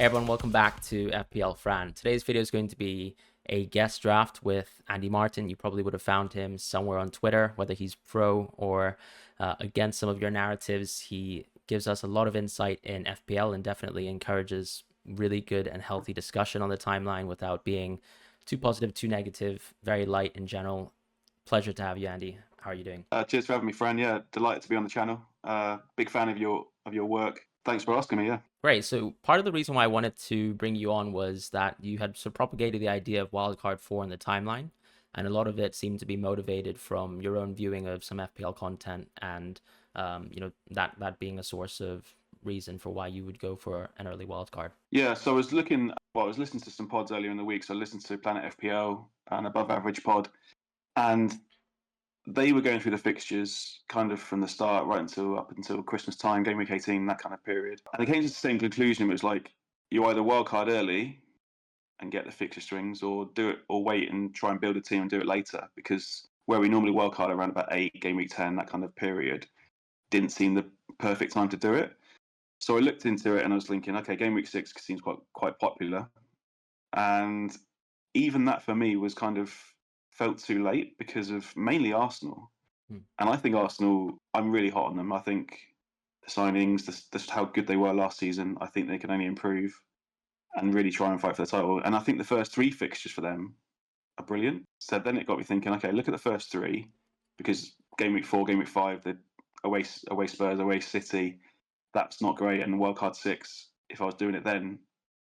Hey everyone, welcome back to FPL Fran. Today's video is going to be a guest draft with Andy Martin. You probably would have found him somewhere on Twitter, whether he's pro or against some of your narratives. He gives us a lot of insight in FPL and definitely encourages really good and healthy discussion on the timeline without being too positive, too negative, very light in general. Pleasure to have you, Andy. How are you doing? Cheers for having me, Fran. Yeah, delighted to be on the channel. Big fan of your work. Thanks for asking me. Yeah. Great. So part of the reason why I wanted to bring you on was that you had sort of propagated the idea of Wildcard 4 in the timeline, and a lot of it seemed to be motivated from your own viewing of some FPL content, and that being a source of reason for why you would go for an early wildcard. Yeah. So I was listening to some pods earlier in the week. So I listened to Planet FPL and Above Average Pod, and they were going through the fixtures kind of from the start right up until Christmas time, game week 18, that kind of period. And they came to the same conclusion. It was like you either wildcard early and get the fixture strings, or do it, or wait and try and build a team and do it later. Because where we normally wildcard around about 8, game week 10, that kind of period, didn't seem the perfect time to do it. So I looked into it and I was thinking, okay, game week 6 seems quite popular, and even that for me was kind of felt too late because of mainly Arsenal. And I think Arsenal, I'm really hot on them. I think the signings, just how good they were last season, I think they can only improve and really try and fight for the title. And I think the first 3 fixtures for them are brilliant. So then it got me thinking, okay, look at the first 3, because game week 4, game week 5, the away Spurs, away City, that's not great. And wildcard 6, if I was doing it then,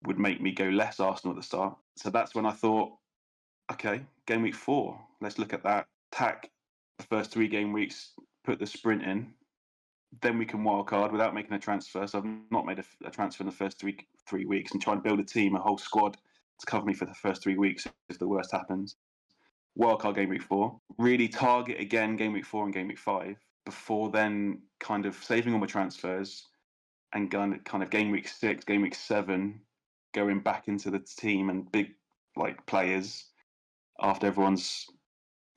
would make me go less Arsenal at the start. So that's when I thought, okay, game week 4, let's look at that. Tack the first 3 game weeks, put the sprint in, then we can wildcard without making a transfer. So I've not made a transfer in the first three weeks, and try and build a team, a whole squad to cover me for the first 3 weeks if the worst happens. Wildcard game week 4, really target again game week 4 and game week 5 before then kind of saving all my transfers and kind of game week 6, game week 7, going back into the team and big like players after everyone's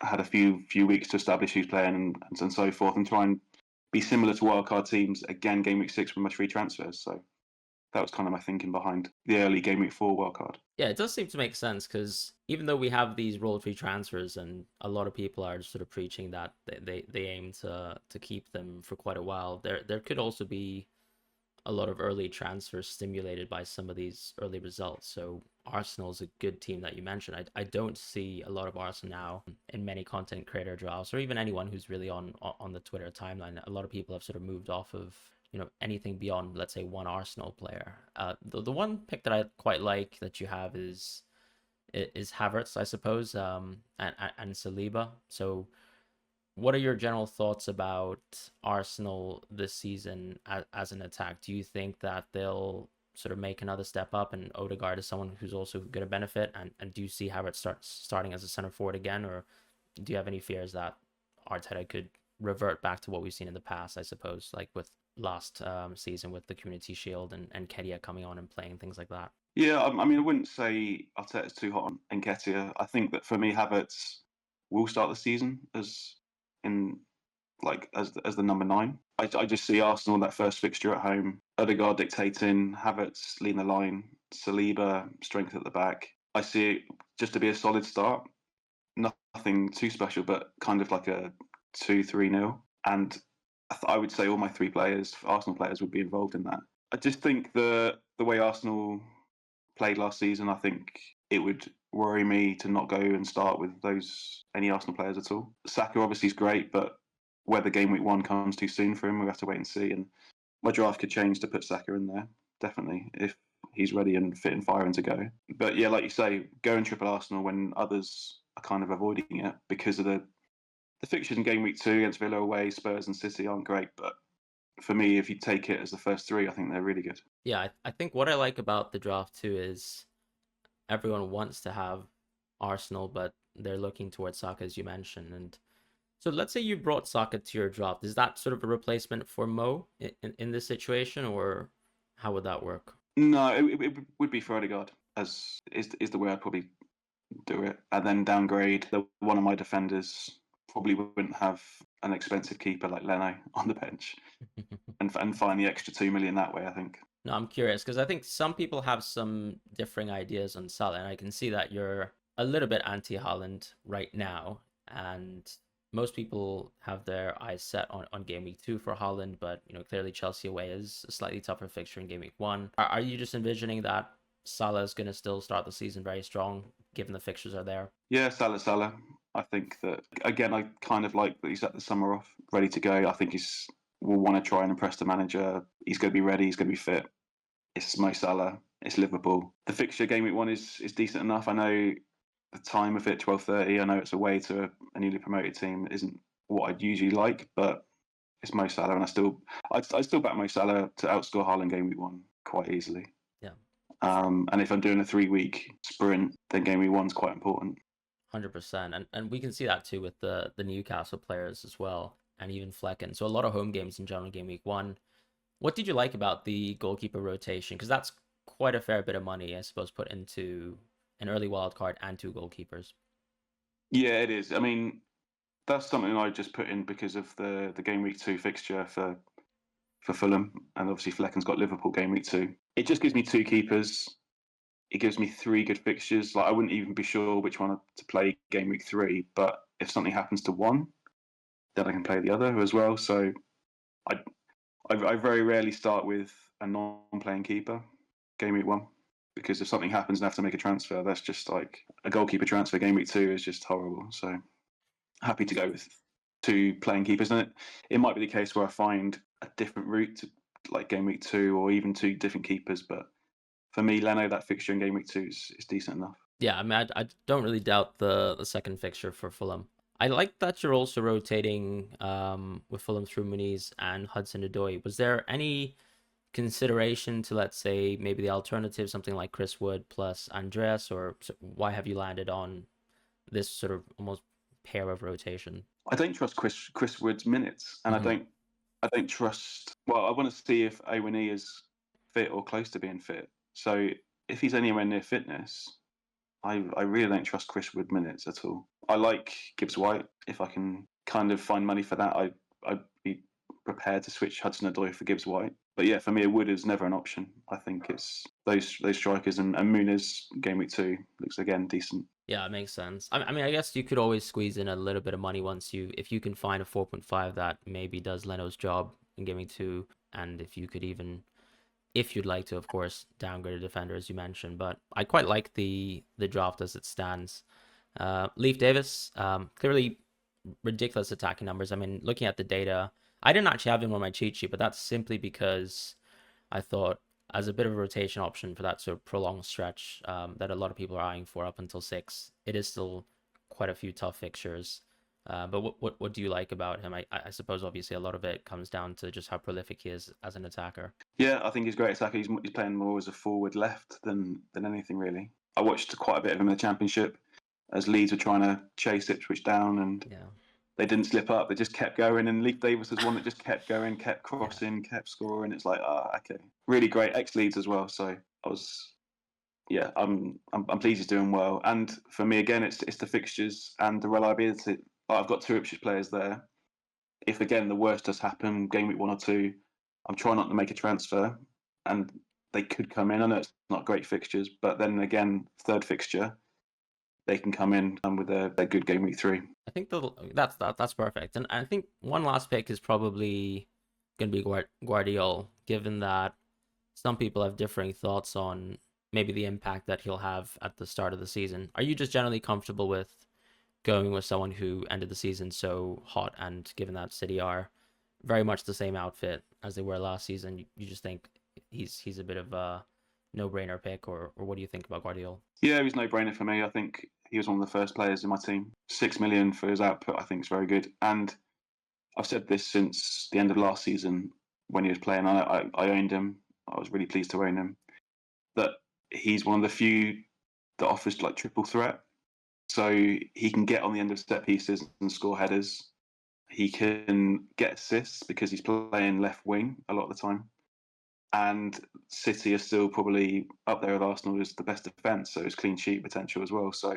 had a few weeks to establish who's playing and so forth, and try and be similar to wildcard teams again game week 6 with my free transfers. So that was kind of my thinking behind the early game week 4 wildcard. Yeah, it does seem to make sense because even though we have these roll-free transfers and a lot of people are sort of preaching that they aim to keep them for quite a while, there could also be a lot of early transfers stimulated by some of these early results. So Arsenal is a good team that you mentioned. I don't see a lot of Arsenal now in many content creator drafts, or even anyone who's really on the Twitter timeline. A lot of people have sort of moved off of anything beyond, let's say, one Arsenal player. The one pick that I quite like that you have is Havertz, I suppose, and Saliba. So what are your general thoughts about Arsenal this season as an attack? Do you think that they'll sort of make another step up, and Odegaard is someone who's also going to benefit? And do you see Havertz starting as a center forward again, or do you have any fears that Arteta could revert back to what we've seen in the past, I suppose, like with last season with the Community Shield and Nketiah coming on and playing, things like that? Yeah, I mean, I wouldn't say Arteta's too hot on Nketiah. I think that for me, Havertz will start the season as the number 9. I just see Arsenal, that first fixture at home, Odegaard dictating, Havertz leading the line, Saliba strength at the back. I see it just to be a solid start, nothing too special, but kind of like a 2-3-0. And I would say all my 3 Arsenal players, would be involved in that. I just think the way Arsenal played last season, I think it would worry me to not go and start with any Arsenal players at all. Saka obviously is great, but whether game week 1 comes too soon for him, we'll have to wait and see. And my draft could change to put Saka in there, definitely, if he's ready and fit and firing to go. But yeah, like you say, going triple Arsenal when others are kind of avoiding it because of the fixtures in game week 2 against Villa away, Spurs and City aren't great. But for me, if you take it as the first 3, I think they're really good. Yeah, I think what I like about the draft too is everyone wants to have Arsenal, but they're looking towards Saka, as you mentioned. And so let's say you brought Saka to your draft. Is that sort of a replacement for Mo in this situation, or how would that work? No, it would be for Odegaard, as is the way I'd probably do it. And then downgrade one of my defenders. Probably wouldn't have an expensive keeper like Leno on the bench, and find the extra 2 million that way, I think. No, I'm curious because I think some people have some differing ideas on Salah, and I can see that you're a little bit anti-Haaland right now, and most people have their eyes set on game week 2 for Haaland, but clearly Chelsea away is a slightly tougher fixture in game week 1. Are you just envisioning that Salah is going to still start the season very strong, given the fixtures are there? Yeah, Salah. I think that again, I kind of like that he's at the summer off, ready to go. I think he's will want to try and impress the manager. He's going to be ready. He's going to be fit. It's Mo Salah. It's Liverpool. The fixture game week 1 is decent enough. I know the time of it, 12:30. I know it's away to a newly promoted team. It isn't what I'd usually like, but it's Mo Salah, and I still back Mo Salah to outscore Haaland game week 1 quite easily. Yeah. And if I'm doing a 3-week sprint, then game week 1's quite important. 100%. And we can see that too with the Newcastle players as well, and even Flecken. So a lot of home games in general game week 1. What did you like about the goalkeeper rotation? Because that's quite a fair bit of money, I suppose, put into an early wild card and 2 goalkeepers. Yeah, it is. I mean, that's something I just put in because of the game week 2 fixture for Fulham, and obviously Flecken's got Liverpool game week 2. It just gives me 2 keepers. It gives me 3 good fixtures. Like I wouldn't even be sure which one to play game week 3, but if something happens to one, then I can play the other as well. So I very rarely start with a non-playing keeper game week 1 because if something happens and I have to make a transfer, that's just like a goalkeeper transfer game week 2 is just horrible. So happy to go with 2 playing keepers, and it might be the case where I find a different route to like game week 2 or even 2 different keepers, but for me, Leno, that fixture in game week 2 is decent enough. Yeah, I mean, I don't really doubt the second fixture for Fulham. I like that you're also rotating with Fulham through Muniz and Hudson-Odoi. Was there any consideration to, let's say, maybe the alternative, something like Chris Wood plus Andreas, or why have you landed on this sort of almost pair of rotation? I don't trust Chris Wood's minutes, and I don't trust. Well, I want to see if Awani is fit or close to being fit. So if he's anywhere near fitness, I really don't trust Chris Wood minutes at all. I like Gibbs White. If I can kind of find money for that, I'd be prepared to switch Hudson-Odoi for Gibbs White. But yeah, for me, Wood is never an option. I think it's those strikers, and Muniz game week 2 looks again decent. Yeah, it makes sense. I mean, I guess you could always squeeze in a little bit of money if you can find a 4.5 that maybe does Leno's job in game week 2, and if you could even, if you'd like to, of course, downgrade a defender as you mentioned. But I quite like the draft as it stands. Leif Davis, clearly ridiculous attacking numbers. I mean, looking at the data, I didn't actually have him on my cheat sheet, but that's simply because I thought as a bit of a rotation option for that sort of prolonged stretch that a lot of people are eyeing for up until 6, it is still quite a few tough fixtures. But what do you like about him? I suppose obviously a lot of it comes down to just how prolific he is as an attacker. Yeah, I think he's great attacker. He's playing more as a forward left than anything really. I watched quite a bit of him in the Championship as Leeds were trying to chase Ipswich down, and they didn't slip up. They just kept going, and Leif Davis was one that just kept going, kept crossing, kept scoring. It's like, okay, really great ex Leeds as well. So I'm pleased he's doing well. And for me, again, it's the fixtures and the reliability. I've got 2 Ipswich players there. If again the worst does happen, game week 1 or 2, I'm trying not to make a transfer, and they could come in. I know it's not great fixtures, but then again, 3rd fixture, they can come in with their good game week 3. I think that's perfect. And I think one last pick is probably going to be Guardiola, given that some people have differing thoughts on maybe the impact that he'll have at the start of the season. Are you just generally comfortable with going with someone who ended the season so hot, and given that City are very much the same outfit as they were last season, you just think he's a bit of a no-brainer pick, or what do you think about Guardiola? Yeah, he's no-brainer for me. I think he was one of the first players in my team. 6 million for his output, I think, is very good. And I've said this since the end of last season when he was playing. I owned him. I was really pleased to own him. That he's one of the few that offers like triple threat. So he can get on the end of set pieces and score headers. He can get assists because he's playing left wing a lot of the time. And City are still probably up there with Arsenal as the best defence, so it's clean sheet potential as well. So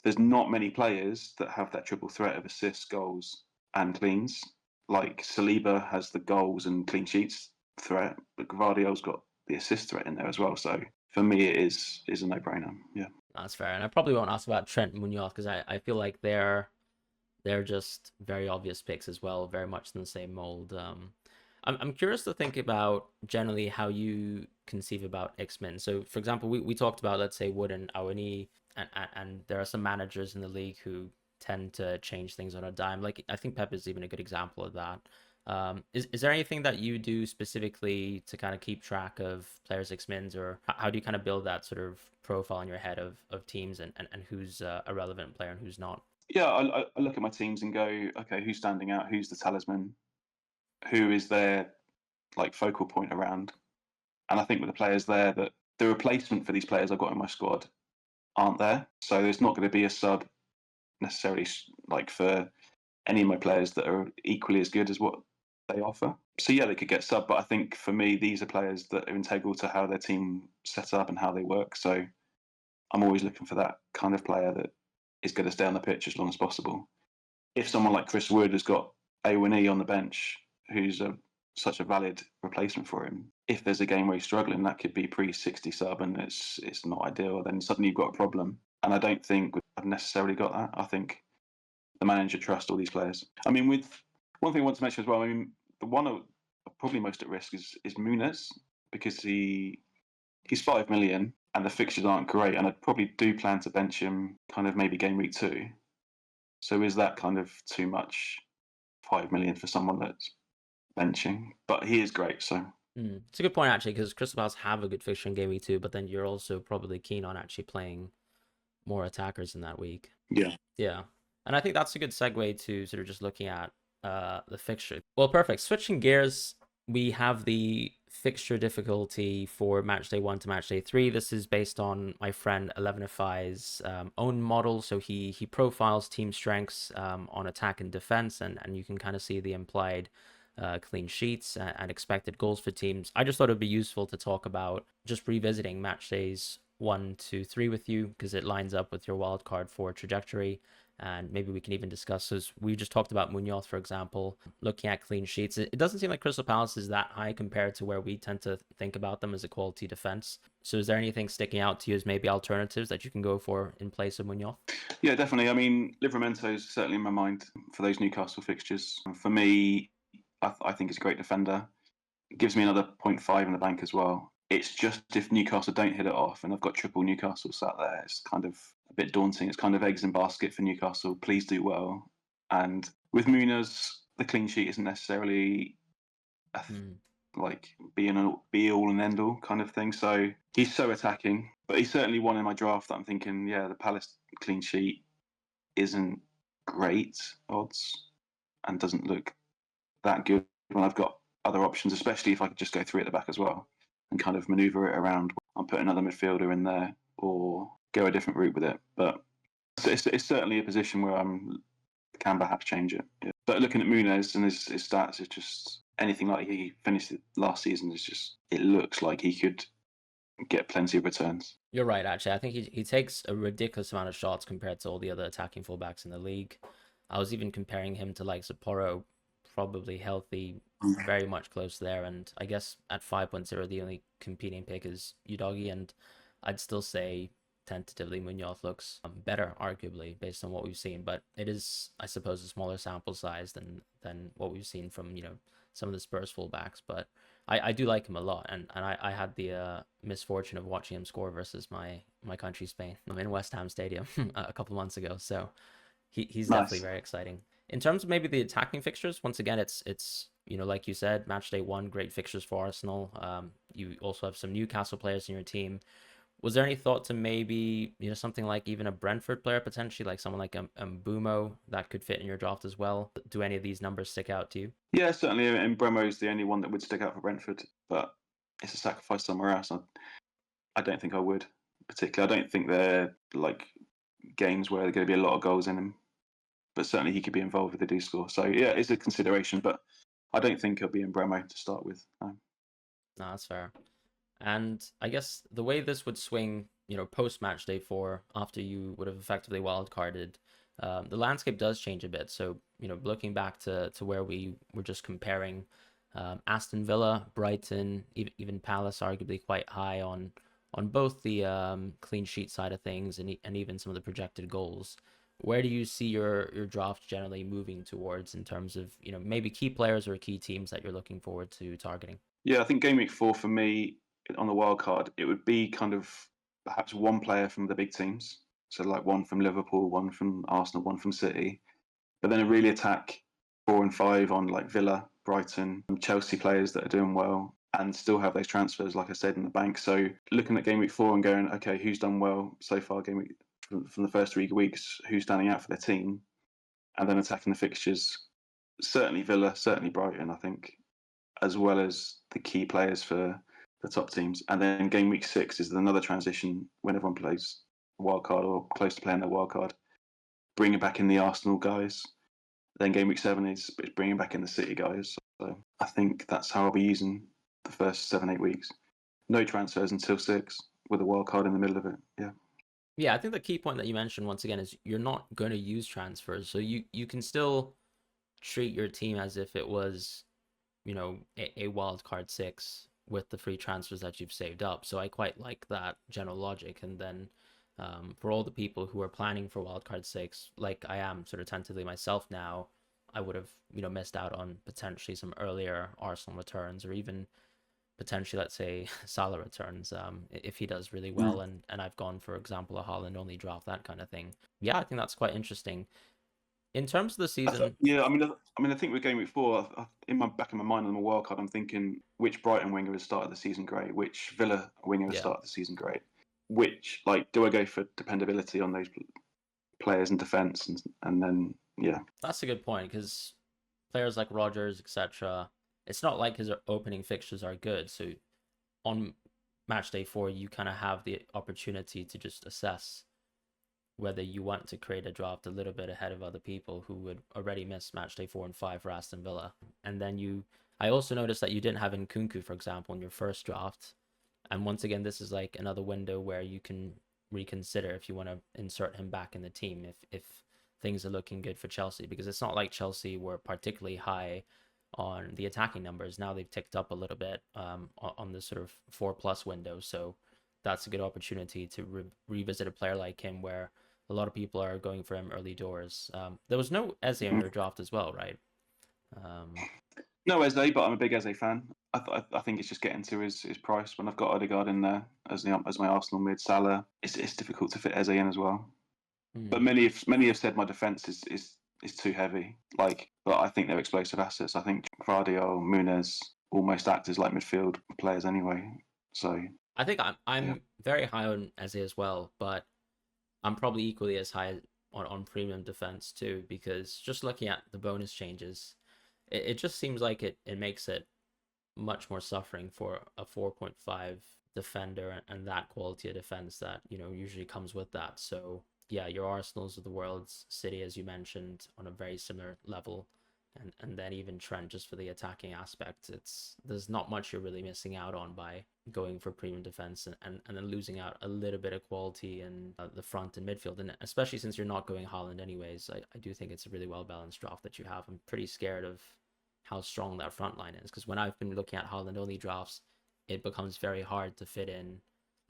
there's not many players that have that triple threat of assists, goals, and cleans. Like Saliba has the goals and clean sheets. threat, but Gvardiol's got the assist threat in there as well. So for me, it is a no-brainer. Yeah. That's fair. And I probably won't ask about Trent Munoz because I feel like they're just very obvious picks as well, very much in the same mold. I'm curious to think about generally how you conceive about X-Men. So, for example, we talked about, let's say, Wood and Awani, and there are some managers in the league who tend to change things on a dime. Like, I think Pep is even a good example of that. Is there anything that you do specifically to kind of keep track of players' X-Mins, or how do you kind of build that sort of profile in your head of teams and who's a relevant player and who's not? Yeah, I look at my teams and go, okay, who's standing out? Who's the talisman? Who is their like focal point around? And I think with the players there, that the replacement for these players I've got in my squad aren't there. So there's not going to be a sub necessarily like for any of my players that are equally as good as what they offer. So yeah, they could get sub, but I think for me, these are players that are integral to how their team set up and how they work. So I'm always looking for that kind of player that is going to stay on the pitch as long as possible. If someone like Chris Wood has got A1E on the bench, who's such a valid replacement for him, if there's a game where he's struggling, that could be pre-60 sub and it's not ideal. Then suddenly you've got a problem. And I don't think I've necessarily got that. I think the manager trusts all these players. I mean, with one thing I want to mention as well, I mean, the one probably most at risk is Muniz, because he's 5 million and the fixtures aren't great, and I probably do plan to bench him kind of maybe game week 2. So is that kind of too much? 5 million for someone that's benching, but he is great. So It's a good point actually, because Crystal Palace have a good fixture in game week 2, but then you're also probably keen on actually playing more attackers in that week. yeah, Yeah, and I think that's a good segue to sort of just looking at the fixture. Well, perfect. Switching gears, we have the fixture difficulty for match day 1 to match day 3. This is based on my friend 11FI's own model. So he profiles team strengths on attack and defense, and you can kind of see the implied clean sheets and expected goals for teams. I just thought it'd be useful to talk about just revisiting match days 1 to 3 with you, because it lines up with your wildcard for trajectory. And maybe we can even discuss, as we just talked about Munoz, for example, looking at clean sheets. It doesn't seem like Crystal Palace is that high compared to where we tend to think about them as a quality defense. So is there anything sticking out to you as maybe alternatives that you can go for in place of Munoz? yeah, definitely. I mean, Livramento is certainly in my mind for those Newcastle fixtures. For me, I think he's a great defender. It gives me another 0.5 in the bank as well. It's just if Newcastle don't hit it off, and I've got triple Newcastle sat there, it's kind of a bit daunting. It's kind of eggs in basket for Newcastle. Please do well. And with Muniz, the clean sheet isn't necessarily like be all and end all kind of thing. So he's so attacking, but he's certainly one in my draft that I'm thinking, yeah, the Palace clean sheet isn't great odds and doesn't look that good when I've got other options, especially if I could just go 3 at the back as well and kind of maneuver it around. I'll put another midfielder in there or go a different route with it. But it's certainly a position where I can perhaps change it. Yeah. But looking at Muniz and his stats, it's just anything like he finished last season. Is just, it looks like he could get plenty of returns. You're right, actually. I think he takes a ridiculous amount of shots compared to all the other attacking fullbacks in the league. I was even comparing him to like Sapporo, probably healthy, very much close there. And I guess at 5.0, the only competing pick is Udogi, and I'd still say tentatively Munoz looks better, arguably, based on what we've seen. But it is, I suppose, a smaller sample size than what we've seen from, some of the Spurs fullbacks. But I do like him a lot, and I had the misfortune of watching him score versus my country, Spain, in West Ham Stadium a couple months ago. So he's Nice. definitely very exciting. In terms of maybe the attacking fixtures, once again, it's like you said, match day 1, great fixtures for Arsenal. You also have some Newcastle players in your team. Was there any thought to maybe, something like even a Brentford player potentially, like someone like Mbumo that could fit in your draft as well? Do any of these numbers stick out to you? Yeah, certainly. And Bremo is the only one that would stick out for Brentford, but it's a sacrifice somewhere else. I don't think I would particularly. I don't think they're like games where there are going to be a lot of goals in them, but certainly he could be involved if they do score. So yeah, it's a consideration, but I don't think he'll be in Bremo to start with. No, that's fair. And I guess the way this would swing, post match day 4, after you would have effectively wildcarded, the landscape does change a bit. So, looking back to where we were just comparing Aston Villa, Brighton, even Palace, arguably quite high on both the clean sheet side of things and even some of the projected goals. Where do you see your draft generally moving towards in terms of maybe key players or key teams that you're looking forward to targeting? Yeah, I think Gameweek 4 for me on the wild card, it would be kind of perhaps one player from the big teams. So like one from Liverpool, one from Arsenal, one from City, but then really attack 4 and 5 on like Villa, Brighton, Chelsea players that are doing well, and still have those transfers, like I said, in the bank. So looking at Gameweek 4 and going, okay, who's done well so far? Game week from the first 3 weeks, who's standing out for their team, and then attacking the fixtures. Certainly Villa, certainly Brighton, I think, as well as the key players for the top teams. And then Game week 6 is another transition when everyone plays wildcard or close to playing their wildcard, bringing back in the Arsenal guys. Then Game week 7 is bringing back in the City guys. So I think that's how I'll be using the first 7-8 weeks. No transfers until 6 with a wild card in the middle of it. Yeah. Yeah, I think the key point that you mentioned once again is you're not going to use transfers, so you can still treat your team as if it was a wild card 6 with the free transfers that you've saved up. So I quite like that general logic. And then for all the people who are planning for wildcard 6, like I am sort of tentatively myself now, I would have missed out on potentially some earlier Arsenal returns, or even potentially, let's say, Salah returns if he does really well, and I've gone, for example, a Haaland only draft, that kind of thing. Yeah, I think that's quite interesting. In terms of the season, Yeah, I think with Game week 4, in my back of my mind on the wild card, I'm thinking which Brighton winger has started the season great, which Villa winger has yeah, started the season great, which do I go for dependability on those players and defence, and then yeah, that's a good point, because players like Rogers, etc., it's not like his opening fixtures are good. So on match day 4, you kind of have the opportunity to just assess whether you want to create a draft a little bit ahead of other people who would already miss match day 4 and 5 for Aston Villa. And then I also noticed that you didn't have Nkunku, for example, in your first draft. And once again, this is like another window where you can reconsider if you want to insert him back in the team if things are looking good for Chelsea, because it's not like Chelsea were particularly high on the attacking numbers. Now they've ticked up a little bit on the sort of 4+ window. So that's a good opportunity to revisit a player like him, where a lot of people are going for him early doors. There was no Eze in your draft as well, right? no Eze, but I'm a big Eze fan. I think it's just getting to his price. When I've got Odegaard in there as my Arsenal mid, Salah, it's difficult to fit Eze in as well. But many have said my defence is too heavy. But I think they're explosive assets. I think Vardio, Muniz almost act as like midfield players anyway. So I think I'm very high on Eze as well, but I'm probably equally as high on premium defense too, because just looking at the bonus changes, it just seems like it makes it much more suffering for a 4.5 defender and that quality of defense that usually comes with that. So yeah, your Arsenals of the world's, City, as you mentioned, on a very similar level, and then even Trent, just for the attacking aspect. There's not much you're really missing out on by going for premium defense, and then losing out a little bit of quality in the front and midfield. And especially since you're not going Haaland anyways, I do think it's a really well balanced draft that you have. I'm pretty scared of how strong that front line is, because when I've been looking at Haaland only drafts, it becomes very hard to fit in,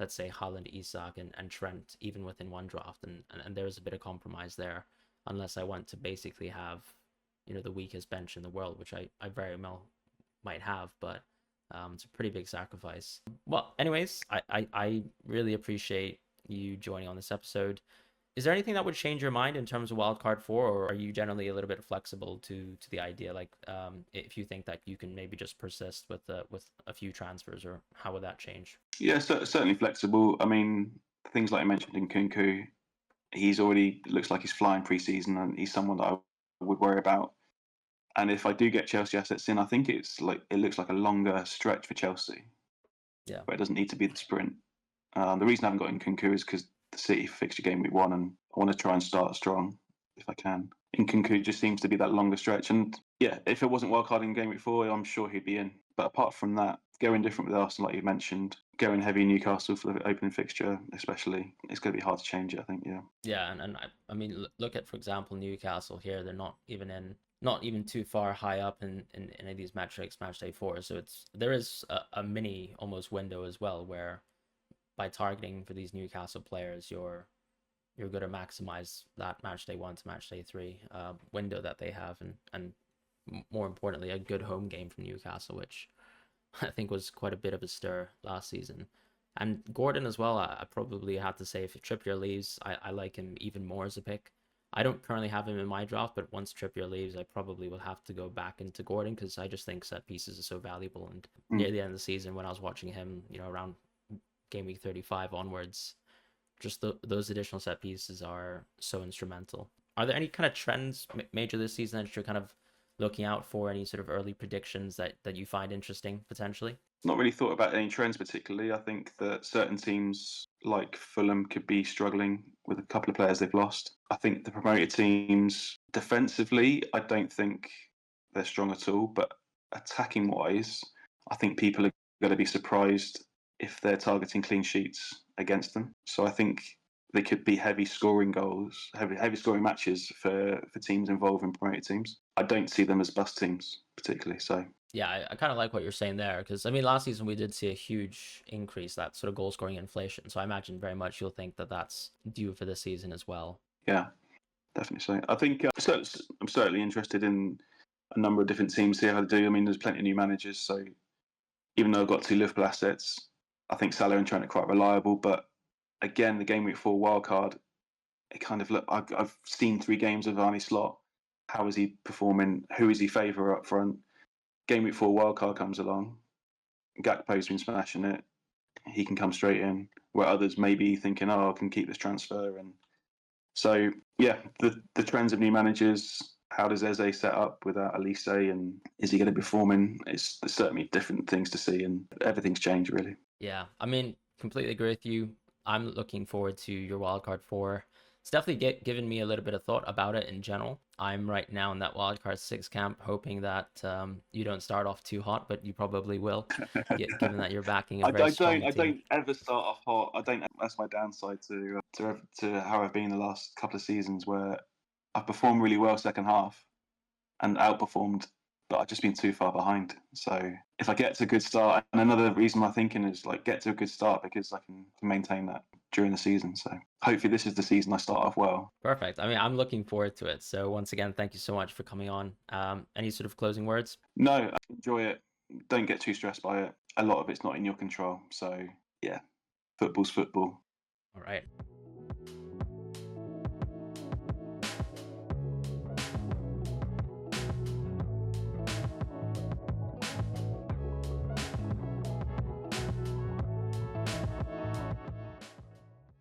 let's say, Haaland, Isak, and Trent even within one draft, and there's a bit of compromise there, unless I want to basically have the weakest bench in the world, which I very well might have, but it's a pretty big sacrifice. Well, anyways, I really appreciate you joining on this episode. Is there anything that would change your mind in terms of wildcard 4, or are you generally a little bit flexible to the idea, like if you think that you can maybe just persist with a few transfers, or how would that change? yeah, certainly flexible. I mean, things like I mentioned in Kunku, he's already looks like he's flying pre-season, and he's someone that I would worry about. And if I do get Chelsea assets in, I think it looks like a longer stretch for Chelsea. Yeah. But it doesn't need to be the sprint. The reason I haven't got in Kunku is because the City fixture game week 1, and I want to try and start strong if I can. In Kunku just seems to be that longer stretch. And yeah, if it wasn't wildcard in game week 4, I'm sure he'd be in. But apart from that, going different with Arsenal, like you mentioned, going heavy Newcastle for the opening fixture, especially, it's going to be hard to change it, I think, yeah. Yeah, and I mean, look at, for example, Newcastle here. They're not even in not even too far high up in any of these metrics, match day 4. So there is a mini almost window as well, where by targeting for these Newcastle players, you're going to maximize that match day 1 to match day 3 window that they have, and more importantly, a good home game from Newcastle, which I think was quite a bit of a stir last season. And Gordon as well, I probably have to say, if Trippier leaves, I like him even more as a pick. I don't currently have him in my draft, but once Trippier leaves, I probably will have to go back into Gordon, because I just think set pieces are so valuable. And near the end of the season, when I was watching him, around game week 35 onwards, just those additional set pieces are so instrumental. Are there any kind of trends major this season that you're kind of looking out for? Any sort of early predictions that you find interesting potentially? Not really thought about any trends particularly. I think that certain teams like Fulham could be struggling with a couple of players they've lost. I think the promoted teams defensively, I don't think they're strong at all, but attacking wise, I think people are going to be surprised if they're targeting clean sheets against them. So I think they could be heavy scoring goals, heavy scoring matches for teams involved in promoted teams. I don't see them as bust teams particularly. So yeah, I kind of like what you're saying there, because I mean, last season we did see a huge increase, that sort of goal scoring inflation. So I imagine very much you'll think that that's due for this season as well. Yeah, definitely so. I think I'm certainly interested in a number of different teams, see how they do. I mean, there's plenty of new managers, so even though I've got 2 Liverpool assets, I think Salah and Trent are quite reliable. But again, the game week 4 wildcard, it kind of look. I've seen 3 games of Arne Slot. How is he performing? Who is he favour up front? Game week 4 wildcard comes along. Gakpo's been smashing it. He can come straight in, where others may be thinking, "Oh, I can keep this transfer." And so, yeah, the trends of new managers. How does Eze set up without Elise, and is he going to be performing? There's certainly different things to see, and everything's changed really. Yeah, I mean, completely agree with you. I'm looking forward to your wildcard 4. It's definitely given me a little bit of thought about it in general. I'm right now in that wildcard 6 camp, hoping that you don't start off too hot, but you probably will, given that you're backing a very strong team. I don't ever start off hot. I don't. That's my downside to how I've been the last couple of seasons, where I've performed really well second half and outperformed, but I've just been too far behind. So if I get to a good start, and another reason my thinking is like get to a good start because I can maintain that during the season. So hopefully this is the season I start off well. Perfect. I mean, I'm looking forward to it. So once again, thank you so much for coming on. Any sort of closing words? No, enjoy it. Don't get too stressed by it. A lot of it's not in your control. So yeah, football's football. All right.